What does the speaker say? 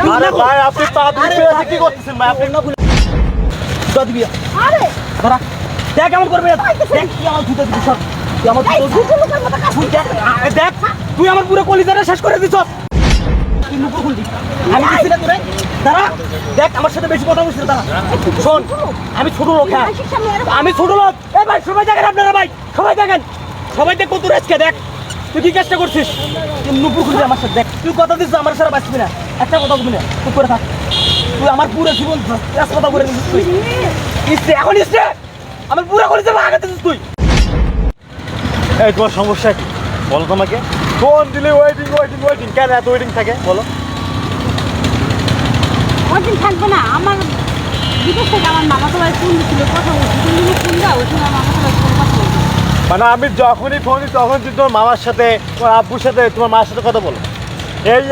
আরে ভাই আপনি পা ধুতে কি করতেছেন ভাই আপনি না ভুলে দিবি আরে ধরা দেখ কেমন করবে দেখ কি আমার ধুতে দিবি সব তুই আমার দেখ তুই আমার পুরো কলিজাটা শেষ করে দিছ তুই মুখ খুলবি আমি দিছি না তোরে দাঁড়া দেখ আমার সাথে বেশি কথা বলছিস দাঁড়া শোন আমি ছোট লোক হ্যাঁ আমি ছোট লোক এই ভাই সবাই দেখেন আপনারা ভাই সবাই দেখ কত রেসকে দেখ তুই কি চেষ্টা করছিস তুই নুপুর খুলবি আমার সাথে দেখ তুই কথা দিচ্ছিস আমার সাথে বাঁচবি না একটা কথা বলবি না তুই করে থাক তুই আমার পুরো জীবন কথা বলে দিচ্ছিস তুই ইচ্ছে এখন ইচ্ছে আমার পুরো করে যাবো আগে দিচ্ছিস তুই এই তোমার সমস্যা কি বলো তোমাকে ফোন দিলে ওয়েটিং কেন এত ওয়েটিং থাকে বলো ওদিন থাকবে না আমার বিদেশ থেকে আমার মামা তো ভাই ফোন দিচ্ছিল কথা বলছি তুমি ফোন দাও ওই সময় মামা তো ভাই ফোন কথা বলছি মানে আমি যখনই ফোন দিই তখন তুমি তোমার মামার সাথে তোমার আব্বুর সাথে তোমার মার সাথে কথা বলো এই